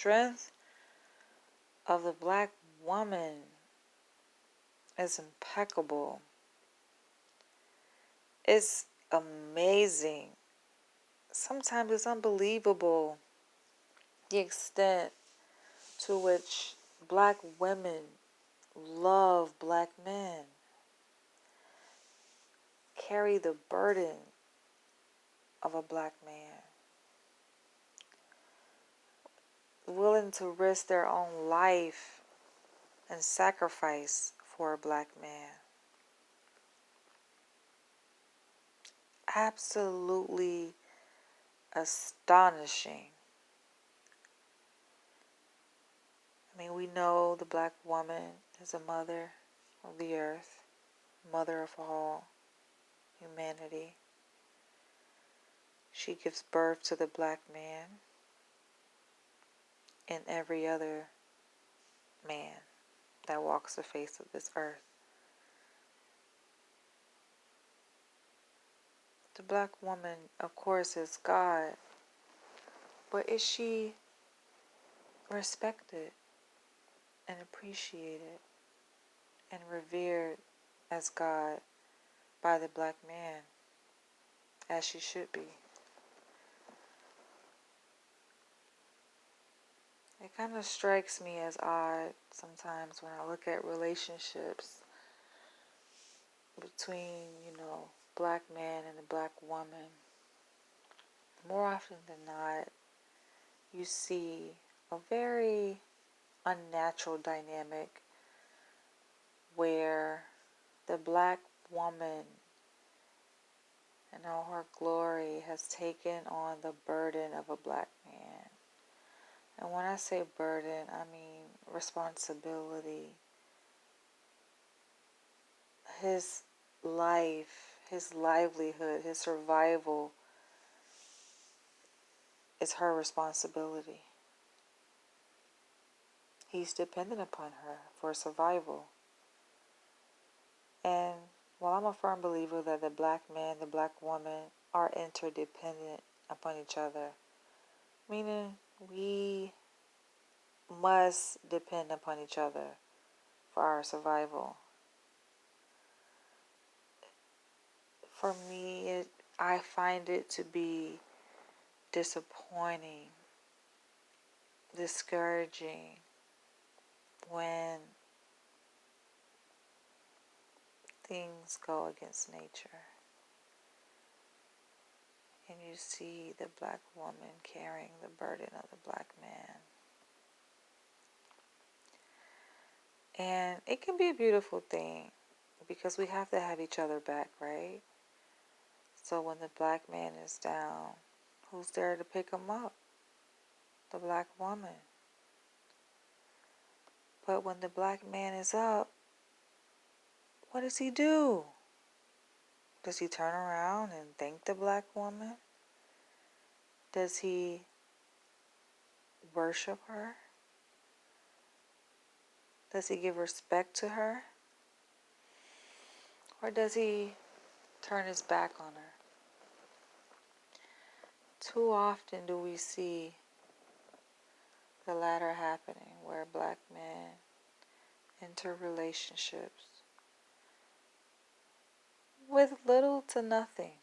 strength of the black woman is impeccable. It's amazing. Sometimes it's unbelievable the extent to which black women love black men, carry the burden of a black man, willing to risk their own life and sacrifice for a black man. Absolutely astonishing. I mean, we know the black woman is a mother of the earth, mother of all humanity. She gives birth to the black man and every other man that walks the face of this earth. The black woman, of course, is God, but is she respected and appreciated and revered as God by the black man, as she should be? It kind of strikes me as odd sometimes when I look at relationships between, black man and the black woman. More often than not, you see a very unnatural dynamic where the black woman in all her glory has taken on the burden of a black man. And when I say burden, I mean responsibility. His life, his livelihood, his survival is her responsibility. He's dependent upon her for survival. And while I'm a firm believer that the black man, the black woman are interdependent upon each other, meaning we must depend upon each other for our survival. For me, I find it to be disappointing, discouraging when things go against nature and you see the black woman carrying the burden of the black man. And it can be a beautiful thing because we have to have each other back, right? So when the black man is down, who's there to pick him up? The black woman. But when the black man is up, what does he do? Does he turn around and thank the black woman? Does he worship her? Does he give respect to her? Or does he turn his back on her? Too often do we see the latter happening, where black men enter relationships with little to nothing.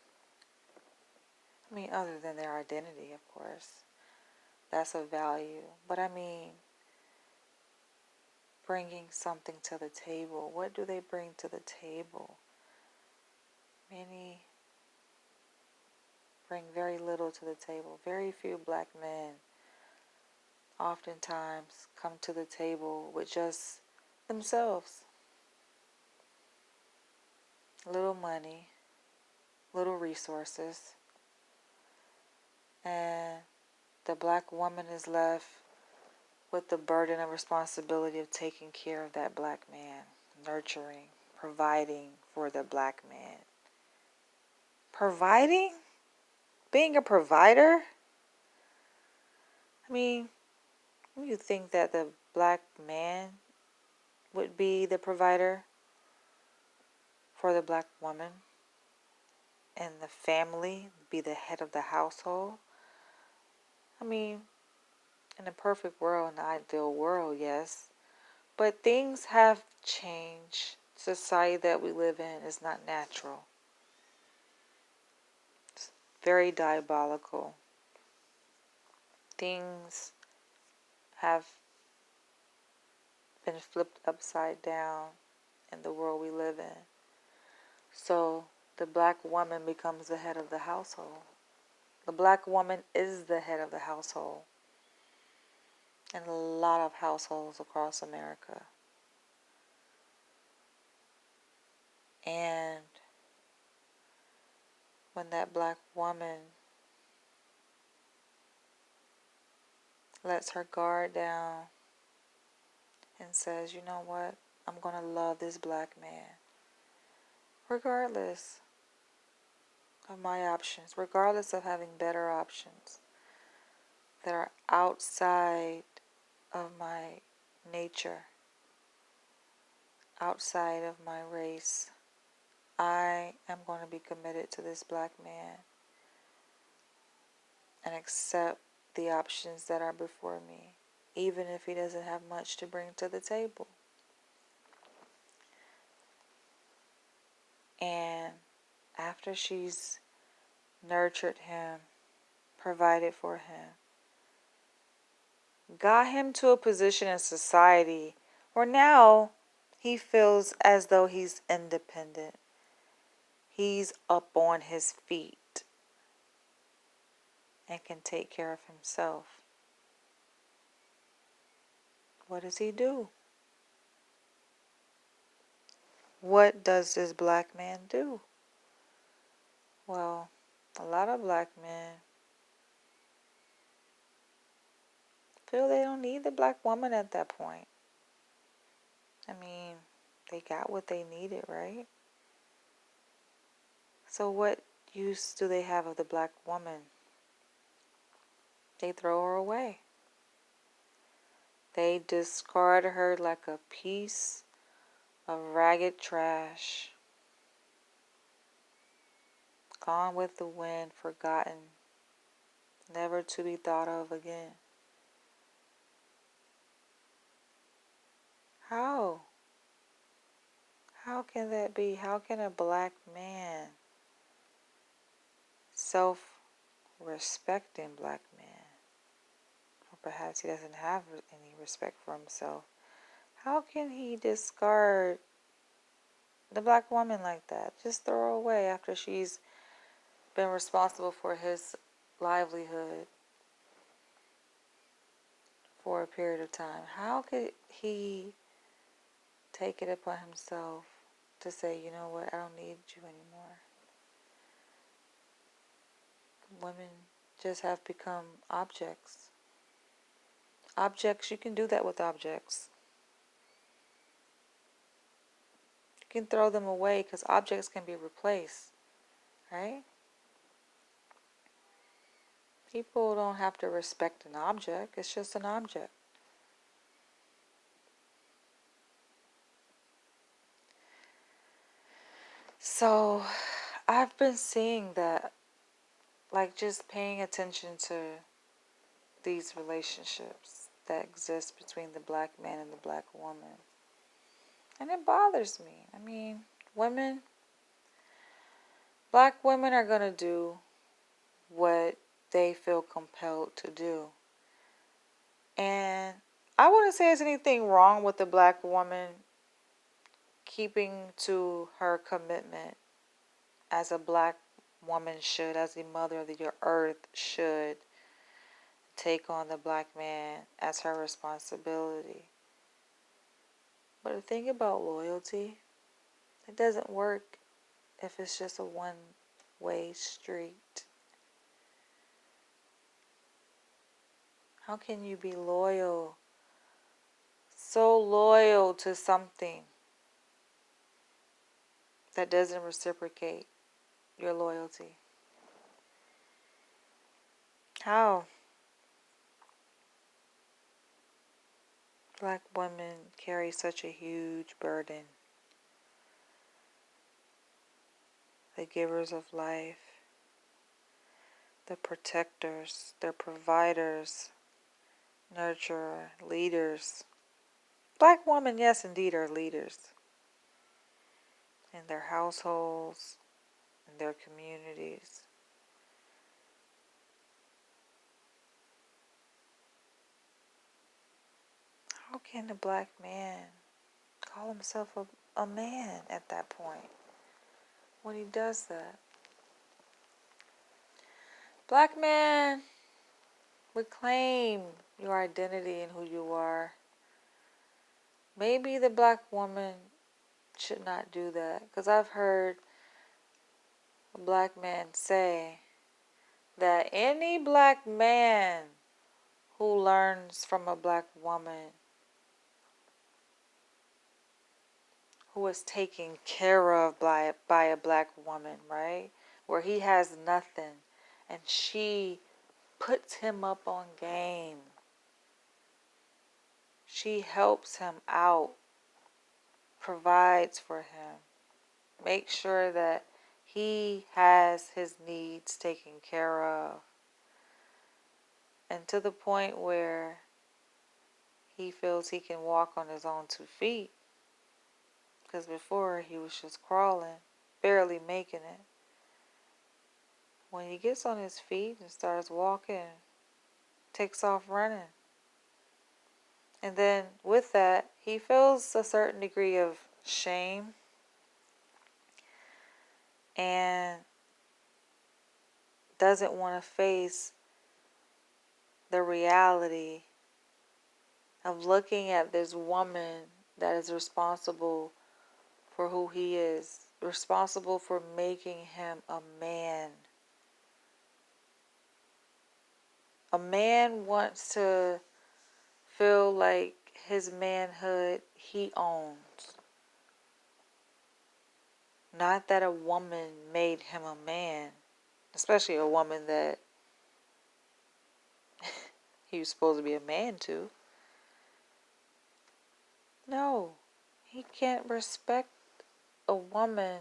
I mean, other than their identity, of course. That's of value. But I mean, bringing something to the table. What do they bring to the table? Many bring very little to the table. Very few black men oftentimes come to the table with just themselves. Little money, little resources, and the black woman is left with the burden and responsibility of taking care of that black man, nurturing, providing for the black man. Providing? Being a provider? I mean, you think that the black man would be the provider for the black woman and the family, be the head of the household? I mean, In a perfect world, an ideal world, yes. But things have changed. Society that we live in is not natural. It's very diabolical. Things have been flipped upside down in the world we live in. So the black woman becomes the head of the household. The black woman is the head of the household in a lot of households across America. And when that black woman lets her guard down and says, you know what, I'm going to love this black man, regardless of my options, regardless of having better options that are outside of my nature, outside of my race, I am going to be committed to this black man and accept the options that are before me, even if he doesn't have much to bring to the table. And after she's nurtured him, provided for him, got him to a position in society where now he feels as though he's independent. He's up on his feet and can take care of himself. What does he do? What does this black man do? Well, a lot of black men feel they don't need the black woman at that point. I mean, they got what they needed, right? So what use do they have of the black woman? They throw her away. They discard her like a piece of ragged trash, gone with the wind, forgotten, never to be thought of again. How? How can that be? How can a black man, self-respecting black man, or perhaps he doesn't have any respect for himself, how can he discard the black woman like that? Just throw her away after she's been responsible for his livelihood for a period of time. How could he take it upon himself to say, you know what, I don't need you anymore? Women just have become objects. Objects, you can do that with objects. You can throw them away because objects can be replaced, right? People don't have to respect an object. It's just an object. So I've been seeing that, like just paying attention to these relationships that exist between the black man and the black woman. And it bothers me. I mean, black women are going to do what they feel compelled to do. And I wouldn't say there's anything wrong with the black woman keeping to her commitment as a black woman should, as the mother of the earth should take on the black man as her responsibility. But the thing about loyalty, it doesn't work if it's just a one-way street. How can you be loyal, so loyal to something that doesn't reciprocate your loyalty? How? Black women carry such a huge burden. The givers of life, the protectors, the providers, nurture leaders. Black women, yes, indeed, are leaders in their households, in their communities. How can a black man call himself a man at that point when he does that? Black man, reclaim your identity and who you are. Maybe the black woman should not do that, because I've heard a black man say that any black man who learns from a black woman who is taken care of by a black woman, right? Where he has nothing and she puts him up on game. She helps him out, provides for him, makes sure that he has his needs taken care of. And to the point where he feels he can walk on his own 2 feet. Because before he was just crawling, barely making it. When he gets on his feet and starts walking, takes off running. And then with that, he feels a certain degree of shame and doesn't want to face the reality of looking at this woman that is responsible for who he is, responsible for making him a man. A man wants to feel like his manhood he owns. Not that a woman made him a man, especially a woman that he was supposed to be a man to. No, he can't respect a woman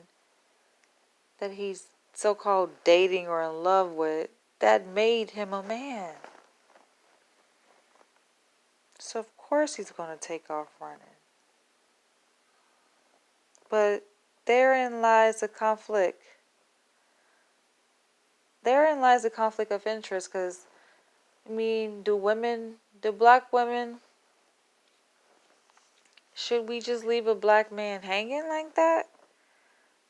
that he's so-called dating or in love with that made him a man. So of course he's going to take off running. But therein lies the conflict. Therein lies the conflict of interest, because, I mean, do black women, should we just leave a black man hanging like that?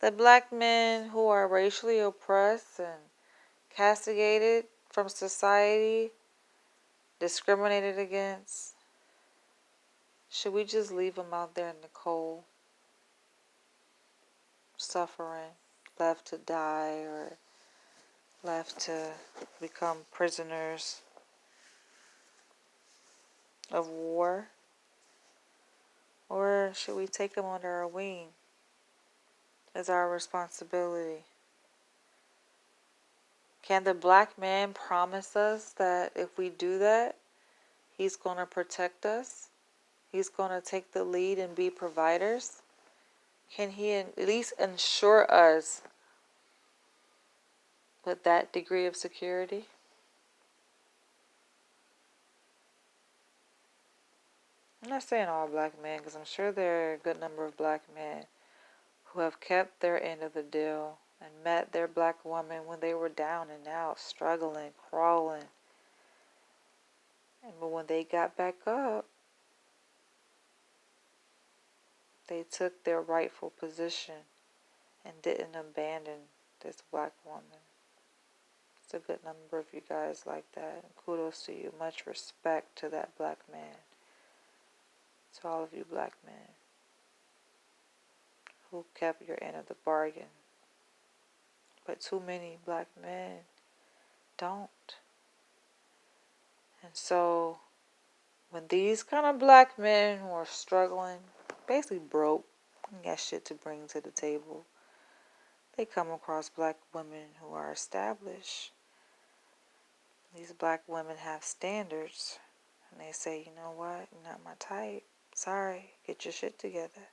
The black men who are racially oppressed and castigated from society, discriminated against, should we just leave them out there in the cold, suffering, left to die or left to become prisoners of war? Or should we take them under our wing as our responsibility? Can the black man promise us that if we do that, he's going to protect us? He's going to take the lead and be providers? Can he at least ensure us with that degree of security? I'm not saying all black men, because I'm sure there are a good number of black men who have kept their end of the deal and met their black woman when they were down and out, struggling, crawling. But when they got back up, they took their rightful position and didn't abandon this black woman. It's a good number of you guys like that. And kudos to you. Much respect to that black man. To all of you black men who kept your end of the bargain. But too many black men don't. And so when these kind of black men who are struggling, basically broke, and got shit to bring to the table, they come across black women who are established. These black women have standards. And they say, you know what, you're not my type. Sorry, get your shit together.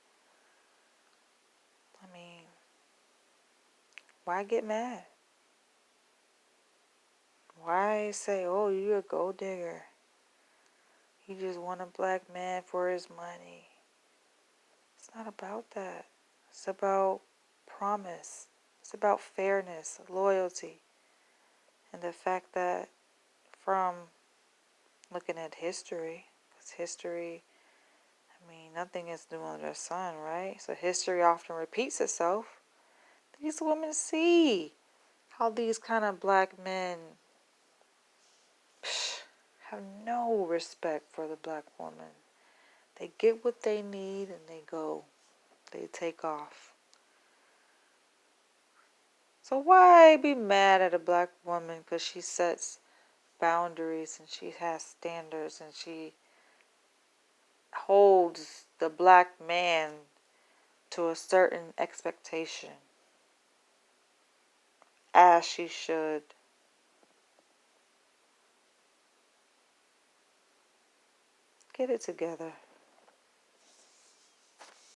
I mean, why get mad? Why say, oh, you're a gold digger? He just want a black man for his money. It's not about that. It's about promise. It's about fairness, loyalty, and the fact that from looking at history, because history, I mean, nothing is new under the sun, right? So history often repeats itself. These women see how these kind of black men have no respect for the black woman. They get what they need and they go. They take off. So why be mad at a black woman because she sets boundaries and she has standards and she holds the black man to a certain expectation, as she should. Get it together.